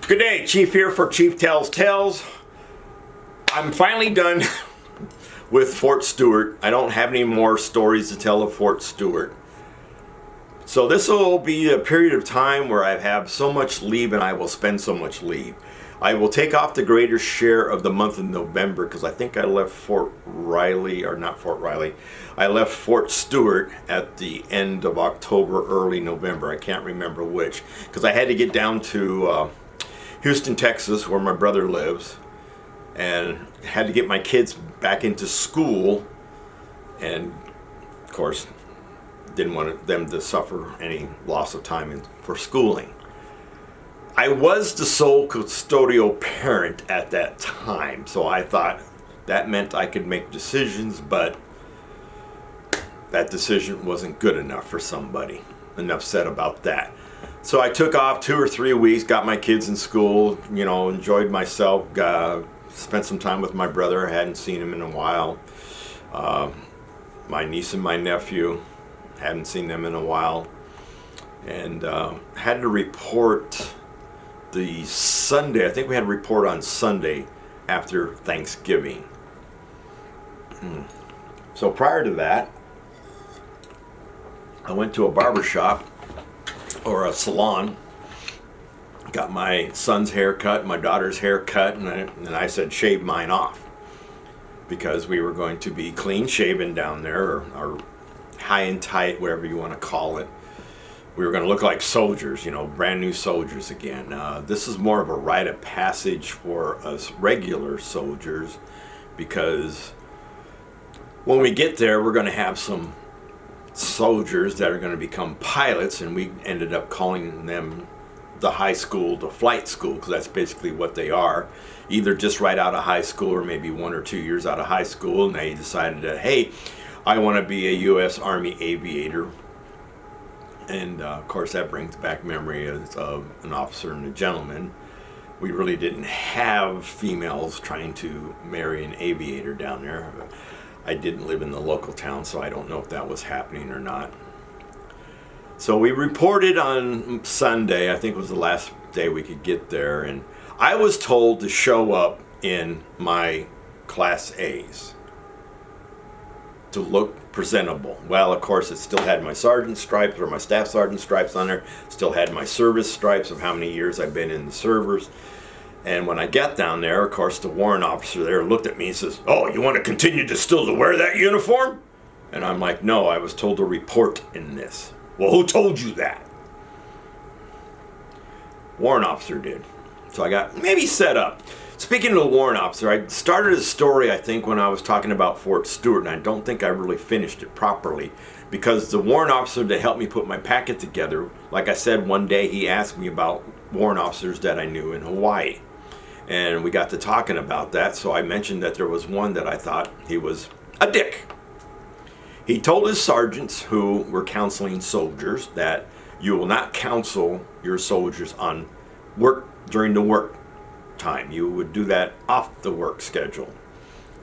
Good day, Chief here for Chief Tells Tales. I'm finally done with Fort Stewart. I don't have any more stories to tell of Fort Stewart. So this will be a period of time where I have so much leave and I will spend so much leave. I will take off the greater share of the month of November because I think I left Fort Riley, or not Fort Riley. I left Fort Stewart at the end of October, early November. I can't remember which, because I had to get down to Houston, Texas, where my brother lives, and had to get my kids back into school, and of course didn't want them to suffer any loss of time for schooling. I was the sole custodial parent at that time, so I thought that meant I could make decisions, but that decision wasn't good enough for somebody. Enough said about that. So I took off 2 or 3 weeks, got my kids in school, enjoyed myself, spent some time with my brother. I hadn't seen him in a while. My niece and my nephew, hadn't seen them in a while. And had to report the Sunday. I think we had a report on Sunday after Thanksgiving. So prior to that, I went to a barber shop or a salon, got my son's hair cut, my daughter's hair cut, and I said shave mine off because we were going to be clean shaven down there, or high and tight, whatever you want to call it. We were going to look like soldiers, brand new soldiers again. This is more of a rite of passage for us regular soldiers, because when we get there, we're going to have some soldiers that are going to become pilots, and we ended up calling them the high school, the flight school, because that's basically what they are, either just right out of high school or maybe 1 or 2 years out of high school, and they decided that, hey, I want to be a U.S. Army aviator. And of course that brings back memories of an officer and a gentleman. We really didn't have females trying to marry an aviator down there. I didn't live in the local town, so I don't know if that was happening or not. So we reported on Sunday. I think it was the last day we could get there, and I was told to show up in my Class A's to look presentable. Well, of course, it still had my sergeant stripes, or my staff sergeant stripes on there, still had my service stripes of how many years I've been in the servers. And when I got down there, of course, the warrant officer there looked at me and says, "Oh, you want to continue to still to wear that uniform?" And I'm like, "No, I was told to report in this." "Well, who told you that?" Warrant officer did. So I got maybe set up. Speaking of the warrant officer, I started a story, I think, when I was talking about Fort Stewart, and I don't think I really finished it properly, because the warrant officer that helped me put my packet together, like I said, one day he asked me about warrant officers that I knew in Hawaii. And we got to talking about that, so I mentioned that there was one that I thought he was a dick. He told his sergeants who were counseling soldiers that you will not counsel your soldiers on work during the work time. You would do that off the work schedule,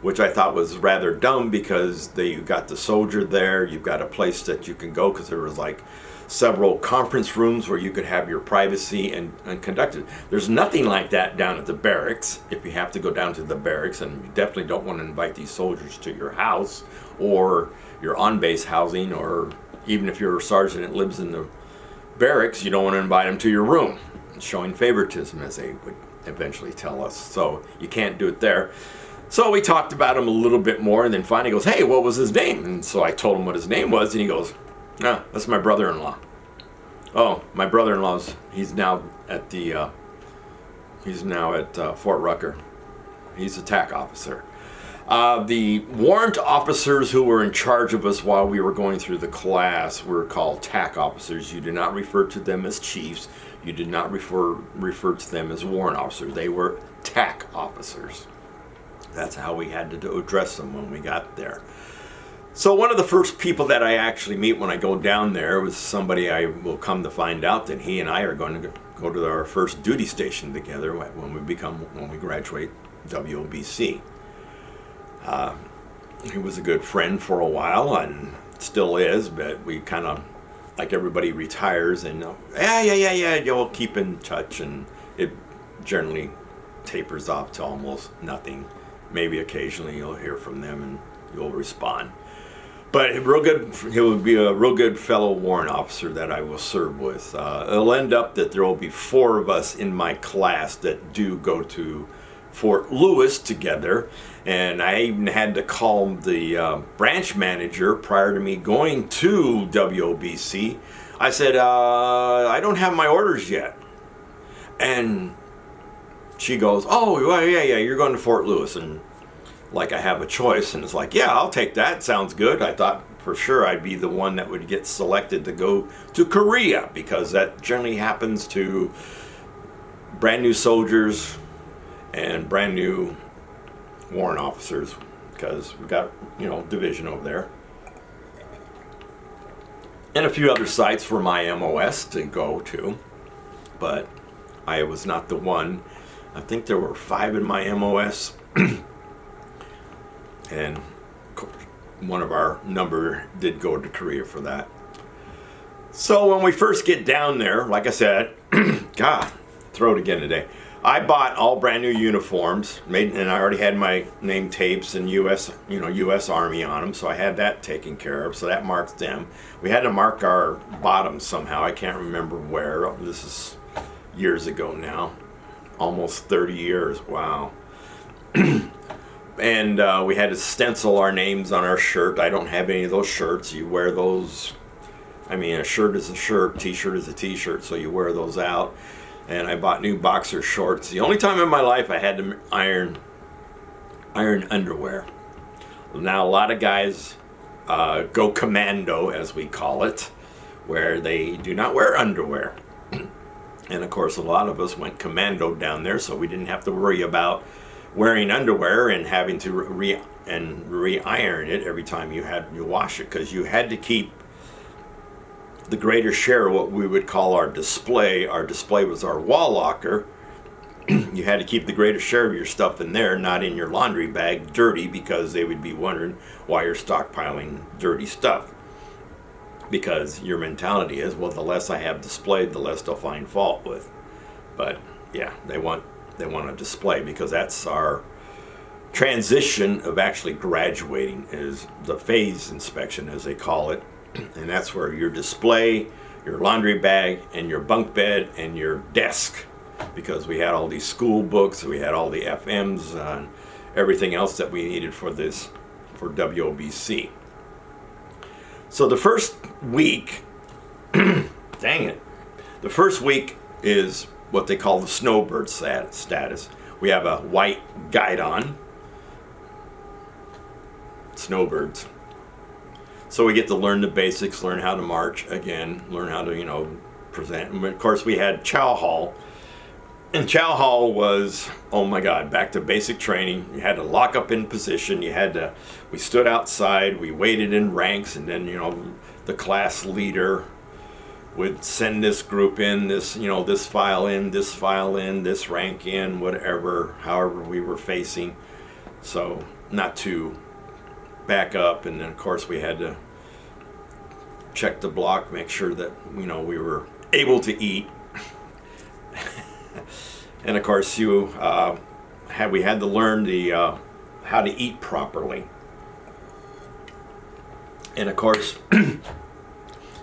which I thought was rather dumb, because you got the soldier there, you've got a place that you can go, because there was like several conference rooms where you could have your privacy and conduct it. There's nothing like that down at the barracks, if you have to go down to the barracks, and you definitely don't want to invite these soldiers to your house or your on-base housing, or even if you're a sergeant that lives in the barracks, you don't want to invite them to your room. It's showing favoritism, as they would eventually tell us. So you can't do it there. So we talked about him a little bit more, and then finally goes, "Hey, what was his name?" And so I told him what his name was, and he goes, "Ah, that's my brother-in-law." "Oh, my brother-in-law's, he's now at Fort Rucker. He's a TAC officer." The warrant officers who were in charge of us while we were going through the class were called TAC officers. You do not refer to them as chiefs. You did not refer to them as warrant officers. They were TAC officers. That's how we had to address them when we got there. So one of the first people that I actually meet when I go down there was somebody I will come to find out that he and I are going to go to our first duty station together when we graduate WOBC. He was a good friend for a while and still is, but we kind of, like everybody retires and, yeah, you'll keep in touch, and it generally tapers off to almost nothing. Maybe occasionally you'll hear from them and you'll respond. But real good, he would be a real good fellow warrant officer that I will serve with. It'll end up that there will be 4 of us in my class that do go to Fort Lewis together. And I even had to call the branch manager prior to me going to WOBC. I said, I don't have my orders yet. And she goes, oh, well, yeah, you're going to Fort Lewis. And like I have a choice, and it's like, yeah, I'll take that. Sounds good. I thought for sure I'd be the one that would get selected to go to Korea, because that generally happens to brand new soldiers and brand new warrant officers, because we've got, division over there. And a few other sites for my MOS to go to, but I was not the one. I think there were 5 in my MOS. And one of our number did go to Korea for that. So when we first get down there, like I said, God, throat again today. I bought all brand new uniforms, and I already had my name tapes and U.S. Army on them, so I had that taken care of. So that marks them. We had to mark our bottoms somehow. I can't remember where. This is years ago now, almost 30 years. Wow. And we had to stencil our names on our shirt. I don't have any of those shirts. You wear those. I mean, a shirt is a shirt, t-shirt is a t-shirt, so you wear those out. And I bought new boxer shorts. The only time in my life I had to iron underwear. Now a lot of guys go commando, as we call it, where they do not wear underwear. And of course, a lot of us went commando down there, so we didn't have to worry about wearing underwear and having to re-iron it every time you wash it, because you had to keep the greater share of what we would call our display. Our display was our wall locker. You had to keep the greater share of your stuff in there, not in your laundry bag dirty, because they would be wondering why you're stockpiling dirty stuff. Because your mentality is, well, the less I have displayed, the less they'll find fault with. But yeah, they want a display, because that's our transition of actually graduating, is the phase inspection, as they call it. And that's where your display, your laundry bag, and your bunk bed, and your desk, because we had all these school books, we had all the FMs, and everything else that we needed for WOBC. So the first week, dang it, the first week is what they call the snowbird status. We have a white guidon, snowbirds. So we get to learn the basics, learn how to march again, learn how to, present. And of course, we had Chow Hall. And Chow Hall was, oh my God, back to basic training. You had to lock up in position. We stood outside, we waited in ranks, and then, the class leader would send this group in, this file in, this file in, this rank in, whatever, however we were facing. So not to back up, and then of course we had to check the block, make sure that we were able to eat. And of course we had to learn how to eat properly. And of course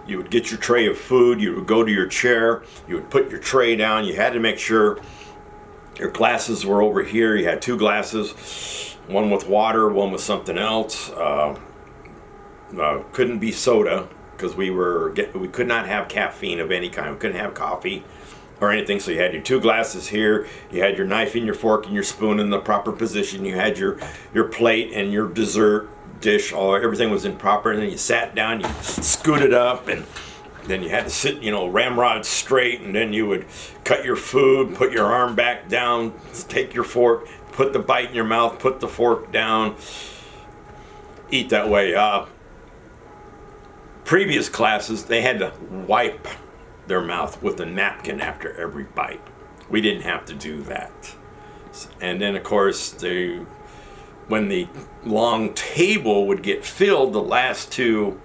you would get your tray of food, you would go to your chair, you would put your tray down, you had to make sure your glasses were over here. You had 2 glasses, one with water, one with something else. Couldn't be soda, because we could not have caffeine of any kind. We couldn't have coffee or anything. So you had your 2 glasses here. You had your knife and your fork and your spoon in the proper position. You had your plate and your dessert dish. Everything was in proper. And then you sat down, you scooted up, and then you had to sit, ramrod straight, and then you would cut your food, put your arm back down, take your fork, put the bite in your mouth, put the fork down, eat that way. Previous classes, they had to wipe their mouth with a napkin after every bite. We didn't have to do that. And then, of course, when the long table would get filled, the last 2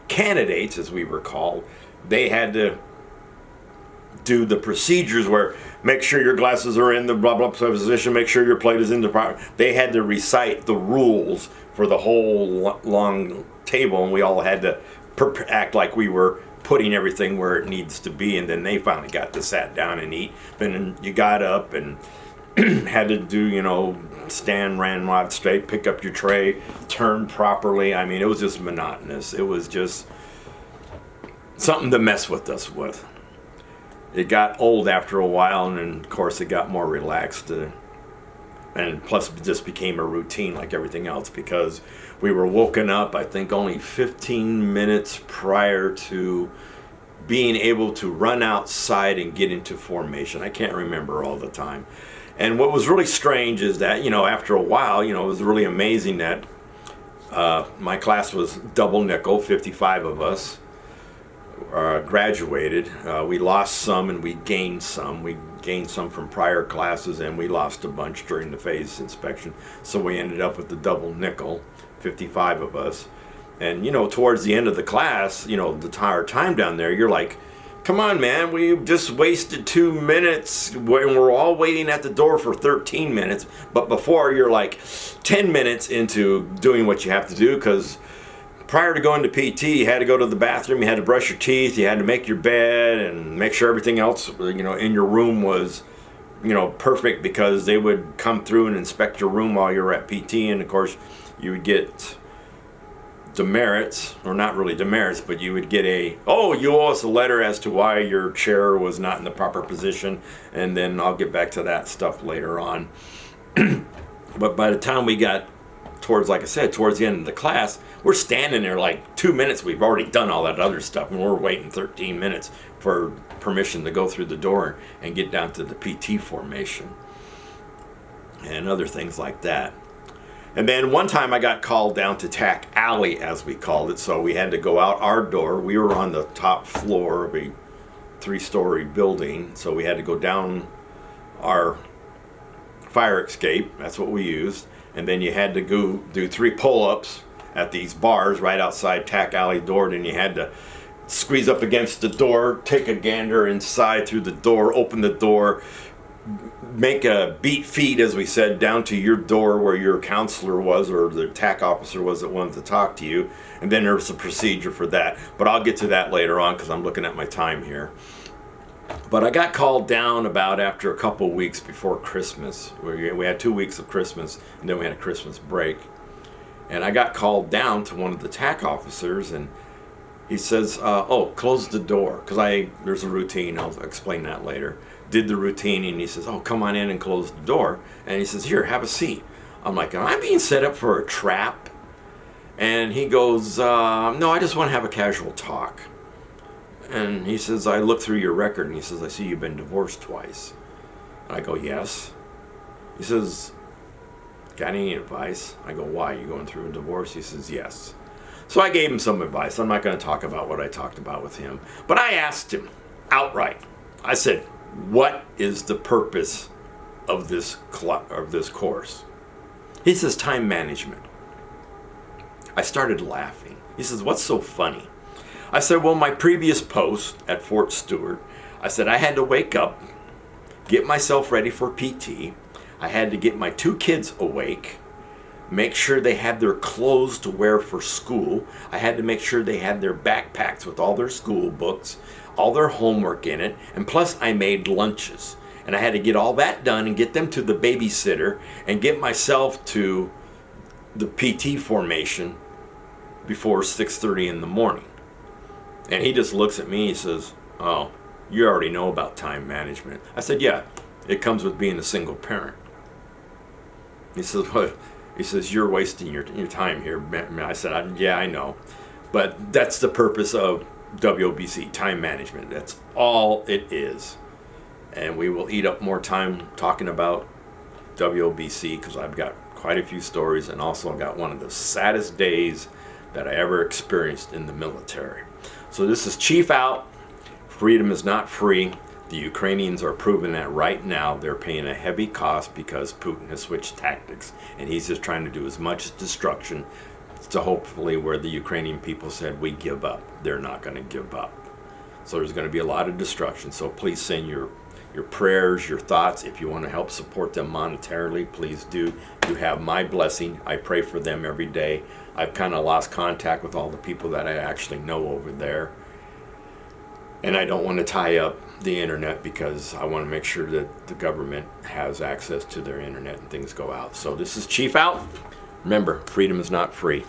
candidates, as we were called, they had to do the procedures where make sure your glasses are in the blah blah position, make sure your plate is in the proper. They had to recite the rules for the whole long table, and we all had to act like we were putting everything where it needs to be. And then they finally got to sat down and eat. Then you got up and had to do, you know, stand ramrod straight, pick up your tray, turn properly. I mean, it was just monotonous. It was just something to mess with us with. It got old after a while, and then of course it got more relaxed, and plus it just became a routine like everything else, because we were woken up, I think, only 15 minutes prior to being able to run outside and get into formation. I can't remember all the time. And what was really strange is that, you know, after a while, you know, it was really amazing that my class was double nickel, 55 of us graduated. We lost some and we gained some. We gained some from prior classes, and we lost a bunch during the phase inspection. So we ended up with the double nickel, 55 of us. And, you know, towards the end of the class, you know, the entire time down there, you're like, come on, man, we just wasted 2 minutes when we're all waiting at the door for 13 minutes. But before, you're like 10 minutes into doing what you have to do, because prior to going to PT, you had to go to the bathroom, you had to brush your teeth, you had to make your bed and make sure everything else, you know, in your room was, you know, perfect, because they would come through and inspect your room while you were at PT. And of course, you would get demerits, or not really demerits, but you would get you owe us a letter as to why your chair was not in the proper position, and then I'll get back to that stuff later on. But by the time we got towards the end of the class, we're standing there like 2 minutes. We've already done all that other stuff, and we're waiting 13 minutes for permission to go through the door and get down to the PT formation and other things like that. And then one time I got called down to Tack Alley, as we called it. So we had to go out our door. We were on the top floor of a 3-story building, so we had to go down our fire escape. That's what we used. And then you had to go do 3 pull-ups at these bars right outside Tack Alley door. Then you had to squeeze up against the door, take a gander inside through the door, open the door, make a beat feet, as we said, down to your door where your counselor was, or the TAC officer was that wanted to talk to you. And then there's a procedure for that. But I'll get to that later on, because I'm looking at my time here. But I got called down about after a couple weeks before Christmas. We had 2 weeks of Christmas, and then we had a Christmas break. And I got called down to one of the TAC officers, and he says, close the door. Because there's a routine, I'll explain that later. Did the routine, and he says, come on in and close the door. And he says, here, have a seat. I'm like, am I being set up for a trap? And he goes, no, I just want to have a casual talk. And he says, I looked through your record, and he says, I see you've been divorced twice. And I go, yes. He says, got any advice? I go, why? You going through a divorce? He says, yes. So I gave him some advice. I'm not going to talk about what I talked about with him. But I asked him outright. I said, what is the purpose of this course? He says, time management. I started laughing. He says, what's so funny? I said, well, my previous post at Fort Stewart, I said I had to wake up, get myself ready for PT. I had to get my 2 kids awake, make sure they had their clothes to wear for school. I had to make sure they had their backpacks with all their school books, all their homework in it, and plus I made lunches. And I had to get all that done and get them to the babysitter and get myself to the PT formation before 6:30 in the morning. And he just looks at me, he says, oh, you already know about time management. I said, yeah, it comes with being a single parent. He says, what? He says, you're wasting your time here. I said, yeah, I know. But that's the purpose of WOBC, time management. That's all it is. And we will eat up more time talking about WOBC, because I've got quite a few stories, and also I got one of the saddest days that I ever experienced in the military. So this is Chief out. Freedom is not free. The Ukrainians are proving that right now. They're paying a heavy cost because Putin has switched tactics, and he's just trying to do as much destruction to hopefully where the Ukrainian people said, we give up. They're not going to give up. So there's going to be a lot of destruction. So please send your prayers, your thoughts. If you want to help support them monetarily, please do. You have my blessing. I pray for them every day. I've kind of lost contact with all the people that I actually know over there. And I don't want to tie up the internet because I want to make sure that the government has access to their internet and things go out. So this is Chief out. Remember, freedom is not free.